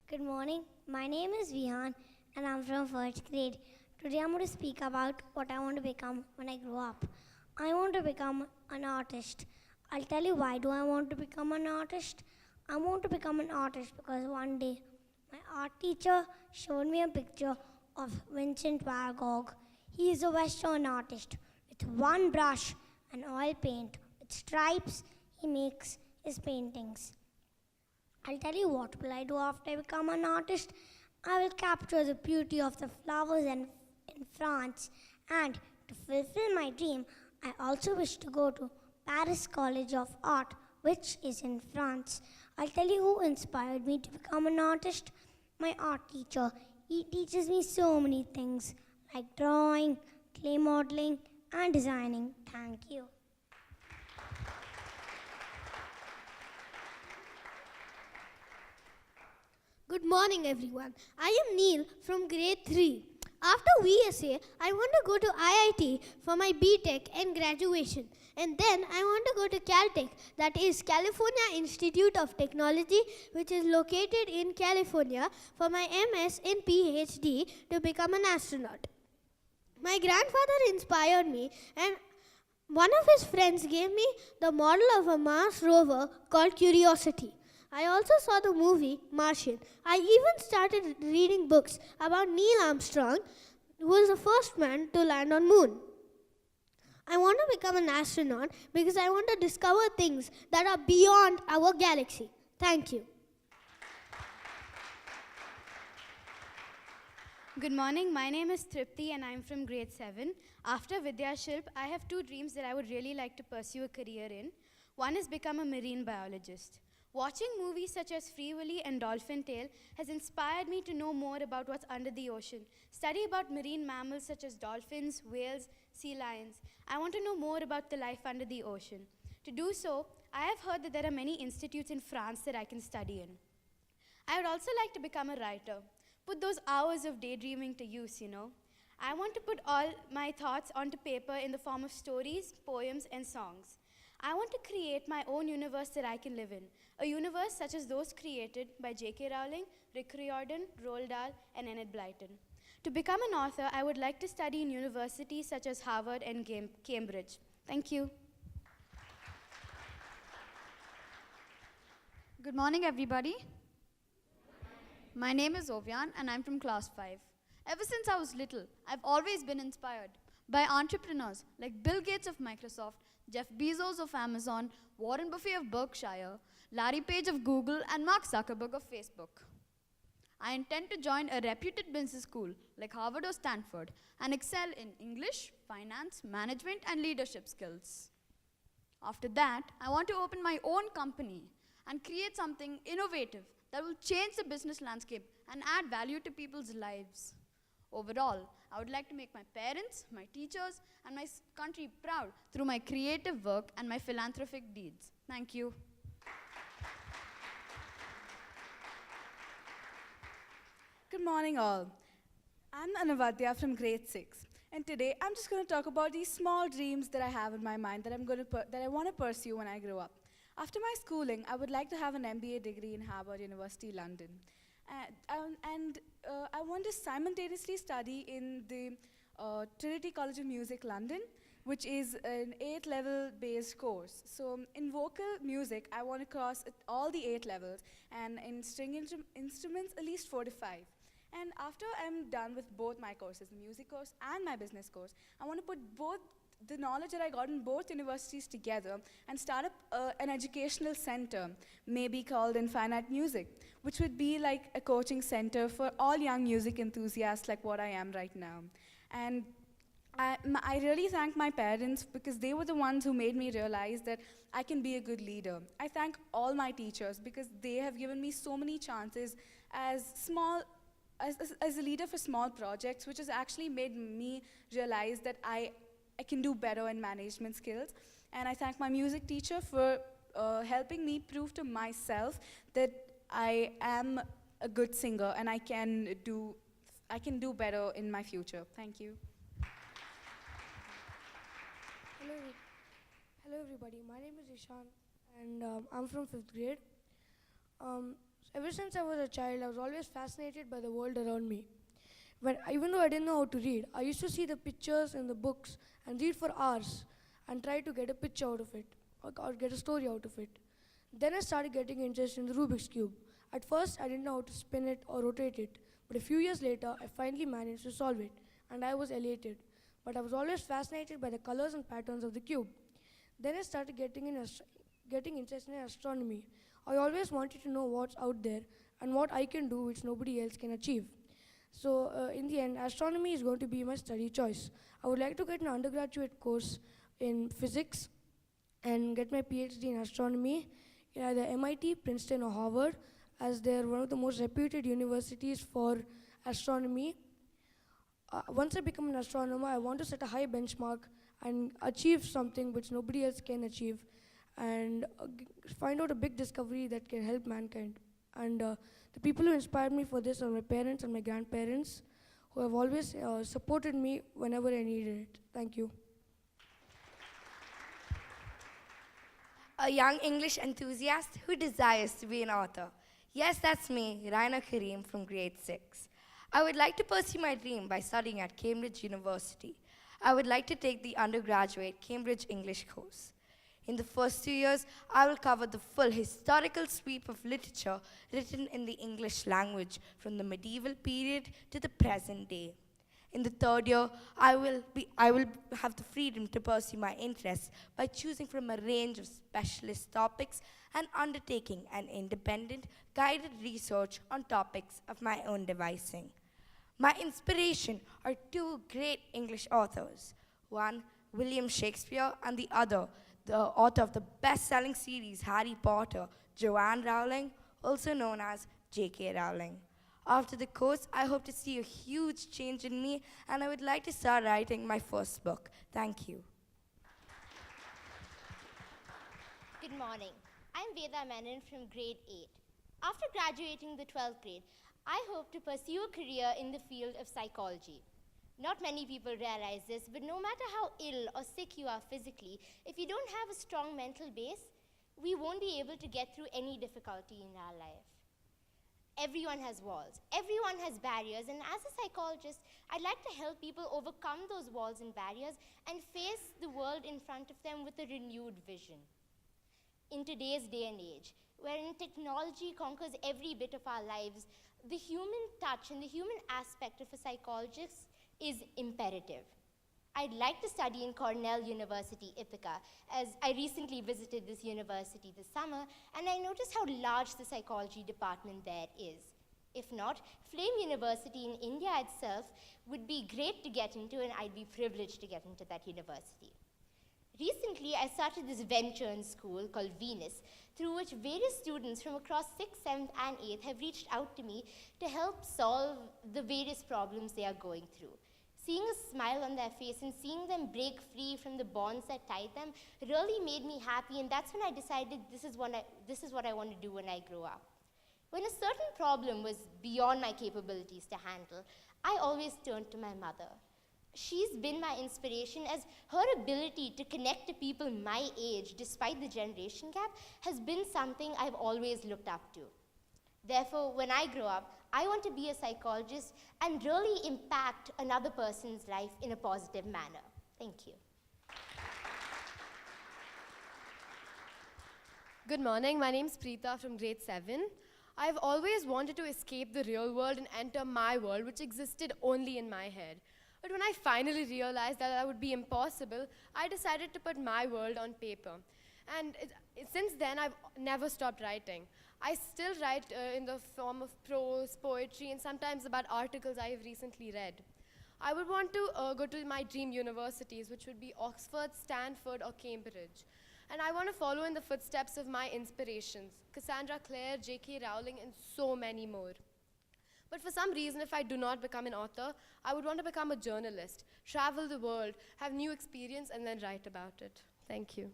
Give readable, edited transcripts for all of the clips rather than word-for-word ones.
Good morning. My name is Vihaan and I'm from first grade. Today I'm going to speak about what I want to become when I grow up. I want to become an artist. I'll tell you why do I want to become an artist. I want to become an artist because one day my art teacher showed me a picture of Vincent van Gogh. He is a Western artist with one brush and oil paint. With stripes, he makes his paintings. I'll tell you what will I do after I become an artist. I will capture the beauty of the flowers in France, and to fulfill my dream, I also wish to go to Paris College of Art, which is in France. I'll tell you who inspired me to become an artist. My art teacher. He teaches me so many things like drawing, clay modeling, and designing. Thank you. Good morning, everyone. I am Neil from grade 3. After VSA, I want to go to IIT for my BTech and graduation. And then I want to go to Caltech, that is California Institute of Technology, which is located in California, for my MS and PhD to become an astronaut. My grandfather inspired me, and one of his friends gave me the model of a Mars rover called Curiosity. I also saw the movie Martian. I even started reading books about Neil Armstrong, who was the first man to land on moon. I want to become an astronaut because I want to discover things that are beyond our galaxy. Thank you. Good morning, my name is Thripti and I'm from grade 7. After Vidyashilp, I have two dreams that I would really like to pursue a career in. One is become a marine biologist. Watching movies such as Free Willy and Dolphin Tale has inspired me to know more about what's under the ocean, study about marine mammals such as dolphins, whales, sea lions. I want to know more about the life under the ocean. To do so, I have heard that there are many institutes in France that I can study in. I would also like to become a writer, put those hours of daydreaming to use, I want to put all my thoughts onto paper in the form of stories, poems, and songs. I want to create my own universe that I can live in, a universe such as those created by J.K. Rowling, Rick Riordan, Roald Dahl, and Enid Blyton. To become an author, I would like to study in universities such as Harvard and Cambridge. Thank you. Good morning, everybody. My name is Oviyaan, and I'm from class 5. Ever since I was little, I've always been inspired by entrepreneurs like Bill Gates of Microsoft, Jeff Bezos of Amazon, Warren Buffett of Berkshire, Larry Page of Google, and Mark Zuckerberg of Facebook. I intend to join a reputed business school like Harvard or Stanford and excel in English, finance, management, and leadership skills. After that, I want to open my own company and create something innovative that will change the business landscape and add value to people's lives. Overall, I would like to make my parents, my teachers, and my country proud through my creative work and my philanthropic deeds. Thank you. Good morning, all. I'm Anavadya from grade 6. And today, I'm just going to talk about these small dreams that I have in my mind that I want to pursue when I grow up. After my schooling, I would like to have an MBA degree in Harvard University, London. I want to simultaneously study in the Trinity College of Music, London, which is an 8-level based course. So in vocal music, I want to cross all the 8 levels, and in string instruments, at least 4 to 5. And after I'm done with both my courses, the music course and my business course, I want to put both the knowledge that I got in both universities together and start up an educational center, maybe called Infinite Music, which would be like a coaching center for all young music enthusiasts like what I am right now. And I really thank my parents because they were the ones who made me realize that I can be a good leader. I thank all my teachers because they have given me so many chances as a leader for small projects, which has actually made me realize that I can do better in management skills. And I thank my music teacher for helping me prove to myself that I am a good singer and I can do better in my future. Thank you. Hello everybody, my name is Ishan and I'm from 5th grade. Ever since I was a child, I was always fascinated by the world around me. Even though I didn't know how to read, I used to see the pictures in the books and read for hours and try to get a picture out of it or get a story out of it. Then I started getting interested in the Rubik's Cube. At first, I didn't know how to spin it or rotate it, but a few years later, I finally managed to solve it, and I was elated. But I was always fascinated by the colors and patterns of the cube. Then I started getting interested in astronomy. I always wanted to know what's out there and what I can do which nobody else can achieve. So in the end, astronomy is going to be my study choice. I would like to get an undergraduate course in physics and get my PhD in astronomy in either MIT, Princeton or Harvard, as they're one of the most reputed universities for astronomy. Once I become an astronomer, I want to set a high benchmark and achieve something which nobody else can achieve, and find out a big discovery that can help mankind. And the people who inspired me for this are my parents and my grandparents, who have always supported me whenever I needed it. Thank you. A young English enthusiast who desires to be an author. Yes, that's me, Raina from grade 6. I would like to pursue my dream by studying at Cambridge University. I would like to take the undergraduate Cambridge English course. In the first 2 years, I will cover the full historical sweep of literature written in the English language from the medieval period to the present day. In the third year, I will have the freedom to pursue my interests by choosing from a range of specialist topics and undertaking an independent, guided research on topics of my own devising. My inspiration are two great English authors. One, William Shakespeare, and the other, the author of the best-selling series Harry Potter, Joanne Rowling, also known as J.K. Rowling. After the course, I hope to see a huge change in me, and I would like to start writing my first book. Thank you. Good morning. I'm Veda from grade 8. After graduating the 12th grade, I hope to pursue a career in the field of psychology. Not many people realize this, but no matter how ill or sick you are physically, if you don't have a strong mental base, we won't be able to get through any difficulty in our life. Everyone has walls, everyone has barriers, and as a psychologist, I'd like to help people overcome those walls and barriers and face the world in front of them with a renewed vision. In today's day and age, wherein technology conquers every bit of our lives, the human touch and the human aspect of a psychologist is imperative. I'd like to study in Cornell University, Ithaca, as I recently visited this university this summer, and I noticed how large the psychology department there is. If not, Flame University in India itself would be great to get into, and I'd be privileged to get into that university. Recently, I started this venture in school called Venus, through which various students from across 6th, 7th, and 8th have reached out to me to help solve the various problems they are going through. Seeing a smile on their face and seeing them break free from the bonds that tie them really made me happy, and that's when I decided this is what I want to do when I grow up. When a certain problem was beyond my capabilities to handle, I always turned to my mother. She's been my inspiration, as her ability to connect to people my age despite the generation gap has been something I've always looked up to. Therefore, when I grow up, I want to be a psychologist and really impact another person's life in a positive manner. Thank you. Good morning, my name is Preetha from grade 7. I've always wanted to escape the real world and enter my world, which existed only in my head. But when I finally realized that would be impossible, I decided to put my world on paper. And since then, I've never stopped writing. I still write in the form of prose, poetry, and sometimes about articles I have recently read. I would want to go to my dream universities, which would be Oxford, Stanford, or Cambridge. And I want to follow in the footsteps of my inspirations, Cassandra Clare, J.K. Rowling, and so many more. But for some reason, if I do not become an author, I would want to become a journalist, travel the world, have new experience, and then write about it. Thank you.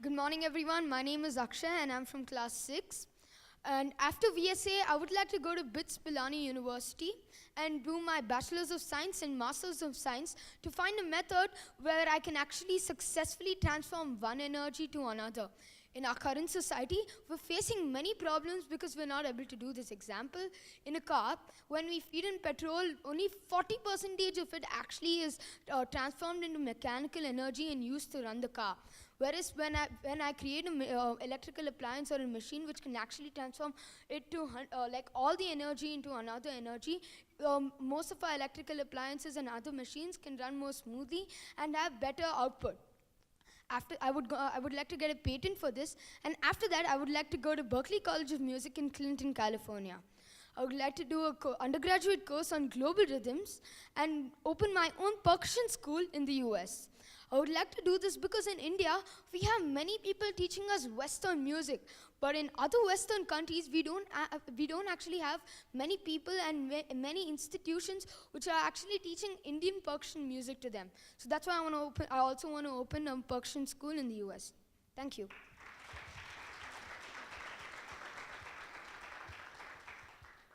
Good morning, everyone. My name is Akshay, and I'm from class 6. And after VSA, I would like to go to BITS Pilani University and do my Bachelor's of Science and Master's of Science to find a method where I can actually successfully transform one energy to another. In our current society, we're facing many problems because we're not able to do this. Example, in a car, when we feed in petrol, only 40% of it actually is transformed into mechanical energy and used to run the car. Whereas when I create an electrical appliance or a machine which can actually transform it to like all the energy into another energy, most of our electrical appliances and other machines can run more smoothly and have better output. After I would like to get a patent for this, and after that I would like to go to Berklee College of Music in Clinton, California. I would like to do an undergraduate course on global rhythms and open my own percussion school in the US. I would like to do this because in India, we have many people teaching us Western music. But in other Western countries, we don't actually have many people and many institutions which are actually teaching Indian percussion music to them. So that's why I also want to open a percussion school in the US. Thank you.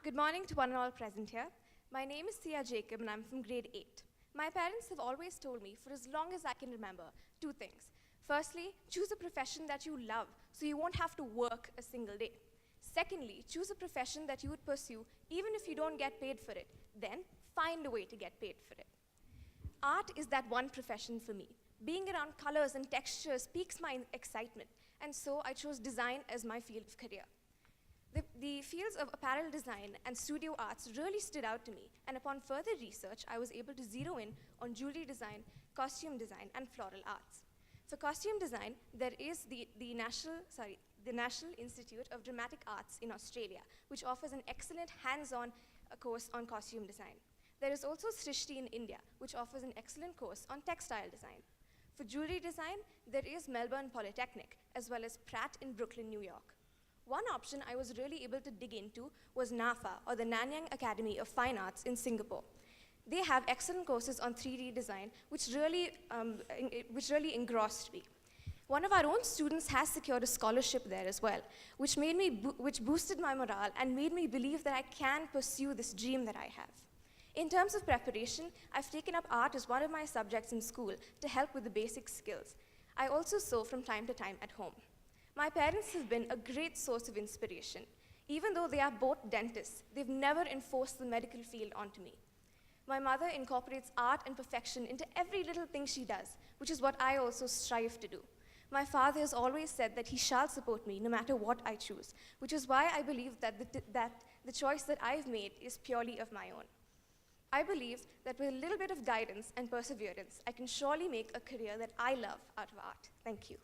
Good morning to one and all present here. My name is Sia Jacob and I'm from grade 8. My parents have always told me, for as long as I can remember, two things. Firstly, choose a profession that you love so you won't have to work a single day. Secondly, choose a profession that you would pursue even if you don't get paid for it. Then find a way to get paid for it. Art is that one profession for me. Being around colors and textures piques my excitement, and so I chose design as my field of career. The fields of apparel design and studio arts really stood out to me, and upon further research, I was able to zero in on jewelry design, costume design, and floral arts. For costume design, there is the National Institute of Dramatic Arts in Australia, which offers an excellent hands-on course on costume design. There is also Srishti in India, which offers an excellent course on textile design. For jewelry design, there is Melbourne Polytechnic, as well as Pratt in Brooklyn, New York. One option I was really able to dig into was NAFA, or the Nanyang Academy of Fine Arts in Singapore. They have excellent courses on 3D design, which really engrossed me. One of our own students has secured a scholarship there as well, which boosted my morale and made me believe that I can pursue this dream that I have. In terms of preparation, I've taken up art as one of my subjects in school to help with the basic skills. I also sew from time to time at home. My parents have been a great source of inspiration. Even though they are both dentists, they've never enforced the medical field onto me. My mother incorporates art and perfection into every little thing she does, which is what I also strive to do. My father has always said that he shall support me no matter what I choose, which is why I believe that the choice that I've made is purely of my own. I believe that with a little bit of guidance and perseverance, I can surely make a career that I love out of art. Thank you.